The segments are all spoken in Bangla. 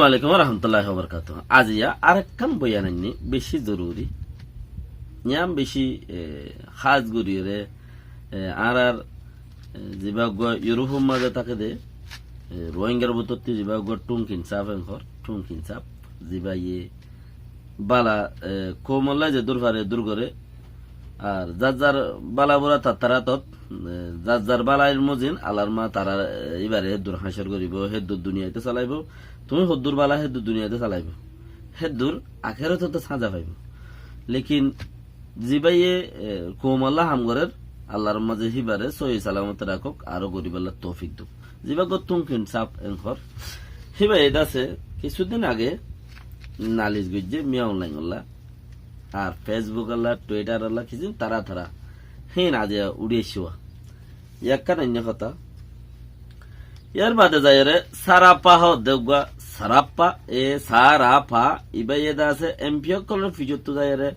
আসসালামু আলাইকুম রহমতুল্লাহ বরকাতুহ। আজিয়া আরেকখান বয়ান আনি বেশি জরুরি নিয়াম বেশি খাস গুরিরে আর জিবাগ ইউরোপের মাঝে থাকে দে রোহিঙ্গার বতত্তি জিবাগ টুমকিন চাপ এঙ্কর টুমকিন চাপ জিবা ইয়ে বালা কোমল্লা যে দূর পারে দূর করে আর যার যার বালা বুড়া তারা তত যার যার বালাইর মজিন আলার মা তারা এবারে হেদুর হাসর করিব হেদুর দুনিয়াতে চালাইব তুমি হদ্দুর বালা হেদুর দুনিয়াতে চালাইব হেদুর আখেরত তো সাজা পাইব লেকিন জিবাইয়ে কোমল্লা হামগরের আল্লাহর মাঝে হিবারে সহি সালামত রাখক আরো গরিব আল্লাহ তৌফিক দুক জিবা গতুমকিন চাপ এঙ্কর হিবাই আছে কিছুদিন আগে নালিশ গুজে মিয়া অনলাইন আল্লাহ আর ফেসবুক আল্লাহ টুইটার আল্লাহ কিছু তারা তারা হেন আজ উড়িয়েছিওয়া ইয়াক্কান অন্য কথা ইয়ার বাদে যায় রে সারাপা হ দেওয়া সারাপ্পা এ সারাপা ইবাই এদা আছে এমপিও কলর ফিজত যায় রে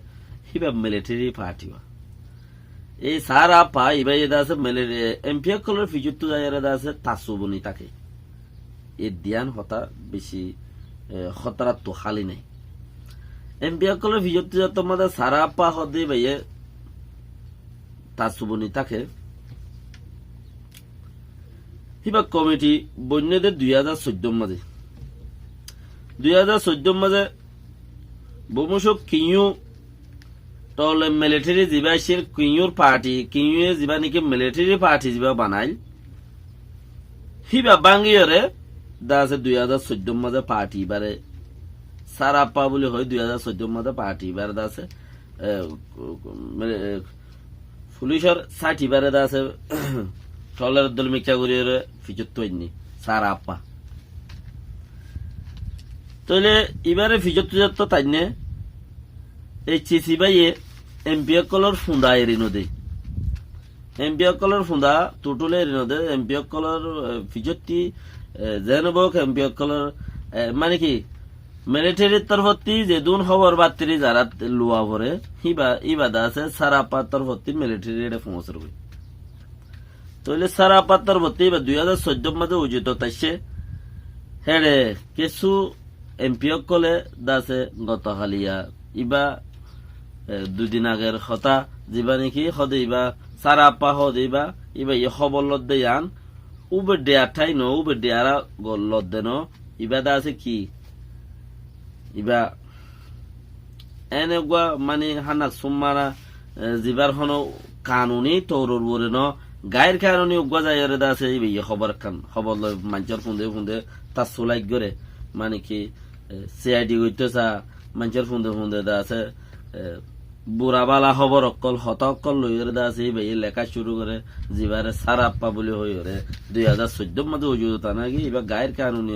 হিবা মিলিটারি পার্টিওয়া এই সারাপা ইবাই এদা আছে এমপিও কলর ফিজত যায় রে আছে তাসুবনি তাকে এ দিয়ান হতা বেশি খতরা তো খালি নাই এমপিও কলর ফিজত যত মাদা সারাপা হদে বাইয়ে তাসুবনি তাকে হিবা কমিটি বন্যদের 2014 মাঝে 2014 মাঝে বমুসক কিউ টলে মিলিটারি জিবাসির কিউর পার্টি কিউয়ে জিবা নাকি মিলিটারি পার্টি জিবা বানাইল হিবা বাঙ্গিয়রে দাসে 2014 মাঝে পার্টি বারে সারাপা বলে হয় 2014 মাঝে পার্টি বারে দাসে পুলিশের 60 বারে দাসে টলের দল মিক্সা করিয়ে ফিচত তৈরি সারাপা তাহলে এবারে ফিজত তো তাই নে এই চিসি বাইয়ে এমপিও কলর ফুন্দা এরিনো দে এমপিও কলর ফুন্দা টুটুলে এরিনো দে এমপিও কলর ফিজতি যেন বক এমপিও কলর মানে কি মিলিটারির তরফতি যে দুন খবর বাত্রি যারা লুয়া ভরে ইবাদা আছে সারাপা তরফতি মিলিটারি এটা পৌঁছর গই তাহলে সারাপা তরফতি 2014 মাঝে উজিত তাইছে হেড়ে কিছু এমপিও কলে দাসে গত হালিয়া ইবা দুদিন আগের কথা যিবা নাকি সদে ইবা সারাপা হদে ইবা ইয়ে খবর লদ্দে আন উবে দেয়া ঠাই ন উবে দেয়ারা লদ্দে ন ইবা দা আছে কি ইবা এনেগুয়া মানে হানাক সুম্মারা জিবার হন কানুনি তৌরর বরে ন গায়ের কানুনি উগা যায় দা আছে ইয়ে খবর খান খবর মানুষের ফুন্দে ফুন্দে তার সোলাই করে মানে কি সিআইডি হইতেছা মানুষের ফুন্দে ফুন্দে দা আছে বুড়া বালা খবর অকল হত অকল লই দা আছে ভাই লেখা শুরু করে জিবারে সারাপ্পা বলে হই রে 2014 মাঝে উজু তা নাকি এবার গায়ের কানুনি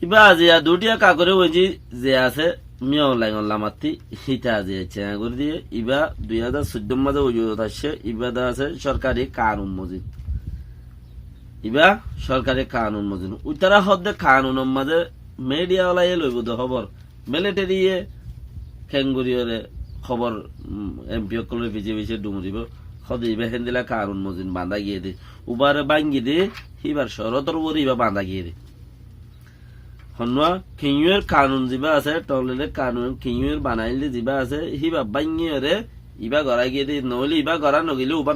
ইবা আজিয়া দুটিয়া কাগরে ওই যে আছে মিয়া অনলাইন লামাতি হিতা যে চেয়া করে দিয়ে ইবা 2014 মাঝে উজু আসছে ইবা দা আছে সরকারি কানুন মজিদ ইবা সরকারি কানুন মজিদ উত্তরা হদ্দে কানুনের মাঝে মিডিয়া ওলাই লইব দে খবর মিলিটারি খেঙ্গুরিয়রে খবর এমপিও কলে ভিজে ভিজে ডুমরিব সদে ইবা হেন্দিলা কানুন মজিদ বাঁধা গিয়ে দে উবারে বাঙ্গি দে ইবার শরতর বরি ইবা বাঁধা গিয়ে দে হনুয়া কিউয়ের কানুন জিবা আছে টলে কানুন কিউয়ের বানাইলে জিবা আছে হিবা বাঙ্গিয়রে ইবা গড়া গিয়ে দে নইলে ইবা গড়া নগিলে উবা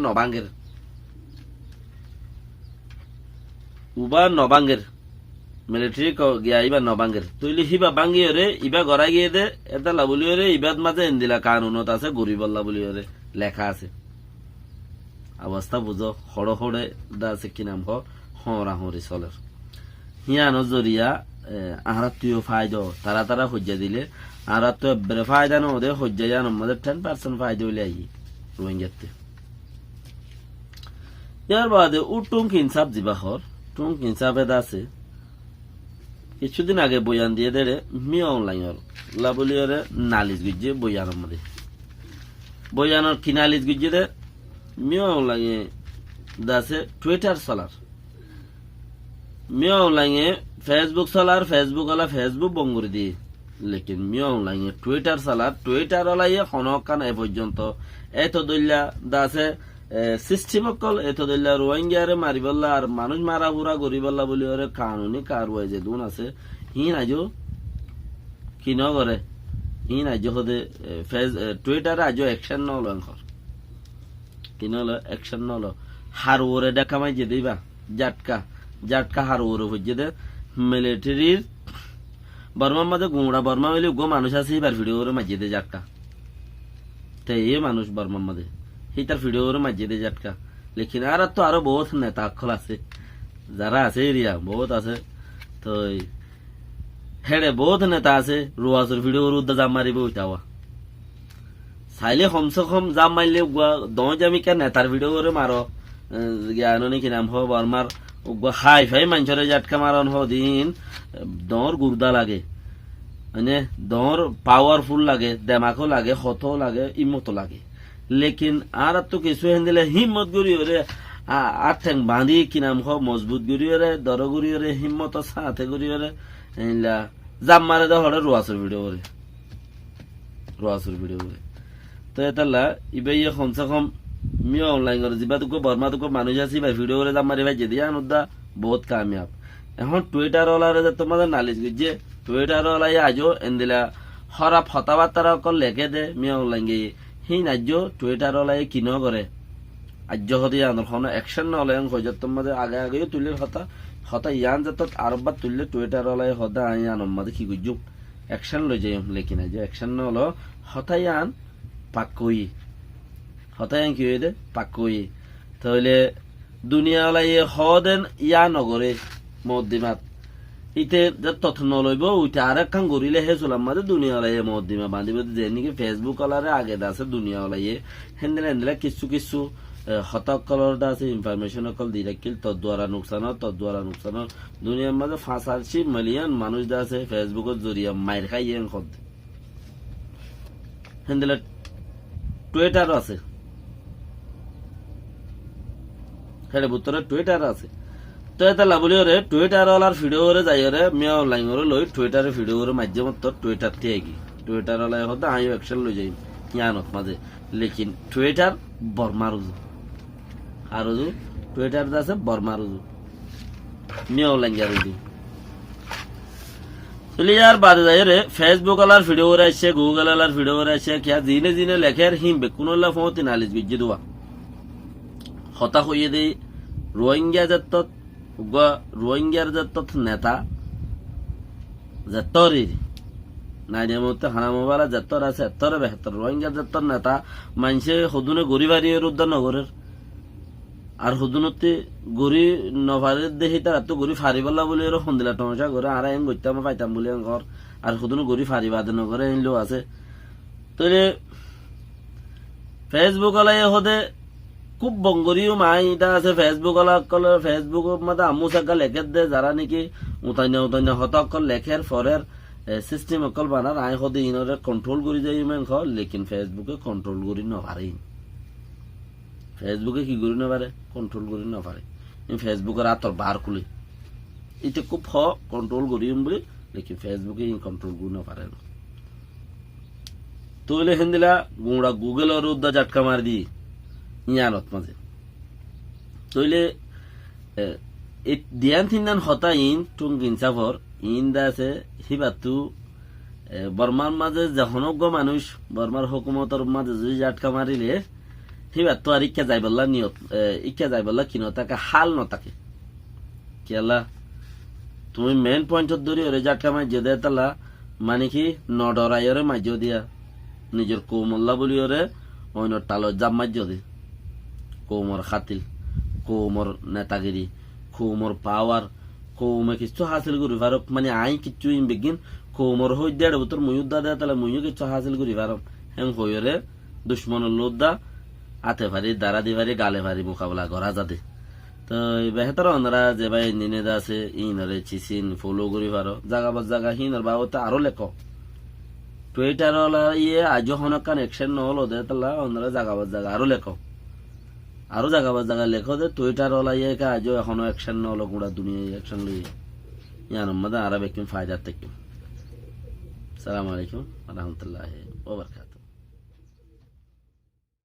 নবাঙ্গের মিলিটারি গিয়া ইবা নবাঙ্গের তুইলে হিবা বাঙ্গিয়রে ইবা গড়া গিয়ে দে এটা লাবুলিয়রে ইবাদ মাঝে এন্দিলা কানুনত আছে গরিবল্লা বলিয়রে লেখা আছে অবস্থা বুঝো হড় হড়ে দা আছে কি নাম হরা হরি চলের হিয়ানো জরিয়া আহারা তুইও ফায়দা তারা তারা হজ্জা দিলে আর তো এবারে ফায়দা না ওদের হজ্জা জানো আমাদের 10% ফায়দা হইলে আই রোহিঙ্গাতে ইয়ার বাদে উটুম কিনসাব জিবা হর টুম কিনসাবে আছে কিছুদিন আগে বয়ান দিয়ে দেড়ে মিয়া অনলাইন লাবলিয়রে নালিশ গুজে বয়ানের মধ্যে বয়ানের কি নালিশ গুজে দে মিয়া অনলাইনে দাসে টুইটার চলার মিয়া অনলাইনে ফেসবুক চলার ফেসবুক ওলা ফেসবুক বঙ্গুরি দিয়ে লেকিন মিয়া অনলাইনে টুইটার চলার টুইটার ওলাইয়ে হনকান এ পর্যন্ত এত দল্যা দাসে সিস্টেম অকল এত দিল্লা রোহিঙ্গারে মারিবল্লা আর মানুষ মারা পুরা গরিবল্লা বলি ওরে কানুনি কারওয়াই যে দুন আছে হিন আজও কি ন করে হিন আজ হদে টুইটারে আজও অ্যাকশন নল কি নলো অ্যাকশন নলো হার ওরে দেখামাই যে দিবা জাটকা হার ওরে হইছে দে মিলিটারির বর্মার মাঝে গুঁড়া বর্মা হইলে গো মানুষ আছে এবার ভিডিও করে মাঝে দে জাটকা তাই এ মানুষ বর্মার মাঝে সেই তার ভিডিও করে মাঝে দে জাটকা লেকিন আর তো আরো বহুত নেতা অক্ষল আছে যারা আছে এরিয়া বহুত আছে তো হেড়ে বহুত নেতা আছে রোয়াজের ভিডিও উদ্দা জাম মারিব ওইটাওয়া চাইলে কমসে কম জাম মারলে দশ আমি কে নেতার ভিডিও করে মারো জ্ঞানী কি নাম হো বর্মার হাই ফাই মানুষের জাটকা মারন হ দিন দর গুর্দা লাগে মানে দর পাওয়ারফুল লাগে দেমাকও লাগে হতো লাগে ইমতো লাগে লেকিন আর তো কিছু হেন দিলে হিম্মত গুড়ি ওরে আর ঠেং বাঁধি কি নাম হ মজবুত গুড়ি ওরে দর গুড়ি ওরে হিম্মত সাথে গুড়ি ওরে জাম মারে দে হরে রোয়াসুর ভিডিও ওরে তো এতালা ইবে ইয়ে কমসে কম মিও অনলাইন করে যা তোকে বর্মা তোকে মানুষ আছি ভাই ভিডিও করে জাম মারি ভাই যদি আনুদা বহুত কামিয়াব এখন টুইটার ওলারে তোমাদের নালিশ যে টুইটার ওলাই আজও এন্দিলা হরাপ হতাবার্তারা অকল লেখে দে মিও অনলাইন গিয়ে হি নাজ্য টুইটার ওলাই কিন করে আজ্য হতে আন্দোলন অ্যাকশন নলে হজত তোমাদের আগে আগেও তুলির হতা ইয়ান যত আরবার তুললে টুইটার ওলাই হদা আই আনম্মাদে কি গুজুক অ্যাকশন লই যাই লেকিন আজ অ্যাকশন নলো হতায়ান পাকই হতায়ান কি হয়ে দে পাকই তাহলে দুনিয়া ওলাই হদেন ইয়া নগরে মদ্দিমাত ইতে তথ্য নলইব ওইটা আর একখান গরিলে হে চলাম মাঝে দুনিয়া ওলাই মদ্দিমা বাঁধিব যে নাকি ফেসবুক ওলারে আগে আছে দুনিয়া ওলাই হেন্দেলা কিছু হতাকলর আছে ইনফরমেশন অকল দি রাখিল তদ্বারা নুকসান দুনিয়ার মাঝে 85 মিলিয়ন মানুষ আছে ফেসবুকের জরিয়া মাইর খাই হেন্দেলা টুইটার আছে হেডে বুতরে টুইটার আছে তো এটা লাভলি ওরে টুইটার ওলার ভিডিও করে যাই ওরে মিয়া অনলাইন করে লই টুইটারে ভিডিও করে মাধ্যমত টুইটার থেকে কি টুইটার ওলাই হতে আমিও অ্যাকশন লই যাই ইয়ানত মাঝে লেকিন টুইটার বর্মারুজু আর টুইটার আছে বর্মারুজু মিয়া অনলাইন যারুজু চলি আর বাদে যাই রে ফেসবুক ওলার ভিডিও করে আসছে গুগল ওলার ভিডিও করে আসছে কিয়া জিনে লেখের হিমবে কোন ফোঁতি নালিশ গুজি দেওয়া হতা হইয়ে দেই রোহিঙ্গার যত নেতা যতরি নাইনের মধ্যে হানামোবালা যতর আছে এতরে বেহতর রোহিঙ্গার যতর নেতা মানুষে হদুনে গড়ি বাড়িয়ে উদ্যান নগরের আর হদুনতে গড়ি নভারের দেখি তার এত গড়ি ফারিবাল্লা বলে সন্দিলা টমসা করে আর এন গইতাম পাইতাম বলে ঘর আর হদুনে গড়ি ফারিবাদে নগরে এনলেও আছে তো ফেসবুক আলাই হদে খুব বঙ্গরীয় মাইটা আছে ফেসবুক ফেসবুক মধ্যে আমু সাকা লেখের দে যারা নাকি উতান্য হতকল লেখের ফরের সিস্টেম অকল বানার আই হদে ইনরে কন্ট্রোল করি যাই মেন লেকিন ফেসবুকে কন্ট্রোল করি নপারে ফেসবুকে কি করি নপারে কন্ট্রোল করি নপারে ফেসবুকের আতর বার খুলি এটা খুব কন্ট্রোল করিম বলে লেকিন ফেসবুকে কন্ট্রোল করি নপারে তো হিন্দিলা গুঁড়া গুগলের উদ্দা জাটকা মার দি ইয়ানত মাঝে তইলে দিয়ান থিনান হতা ইন টুং গিনসাফর ইন দা আছে হিবাতু বর্মার মাঝে যখন মানুষ বর্মার হুকুমতর মাঝে যদি জাটকা মারিলে হিবাতু আর ইচ্ছা যাইবল্লা নিয়ত ইচ্ছা যাইবল্লা কিনো তাকে হাল নতাকে কেলা তুমি মেন পয়েন্টত ধরি ওরে জাটকা মাঝে দে তালা মানে কি নডরাই ওরে মাঝে দিয়া নিজের কৌমল্লা বলি ওরে অন্য টালত জাম মাঝে দে কৌমর খাতিল কৌমর নেতাগিরি কৌমর পাওয়ার কৌমে কিছু হাসিল করি পারক মানে আই কিছু বেগিন কৌমর হই দেড় বছর মুয়ুদ্দা দেয় তাহলে মুয়ু কিছু হাসিল করি পারম হেম হইরে দুশ্মনের লোদ্দা আতে পারি দাঁড়া দি পারি গালে পারি মোকাবেলা করা যাতে তো বেহতর ওনারা যে ভাই নিনেদা আছে ইনরে চিচিন ফলো করি পারো জাগা হিনর বাবতে আরো লেখ টুইটার ইয়ে আজ হনকান একশন নহল দে তাহলে ওনারা জাগা আরো লেখ আরো জায়গা লেখো যে টুইটার ওলাই আজও এখনো অ্যাকশন নলো গুড়া দুনিয়া অ্যাকশন লই ইয়ার মধ্যে আরো একটু ফায়দা থেকে সালাম আলাইকুম রহমতুল্লাহ ওয়া বারাকাতুহু।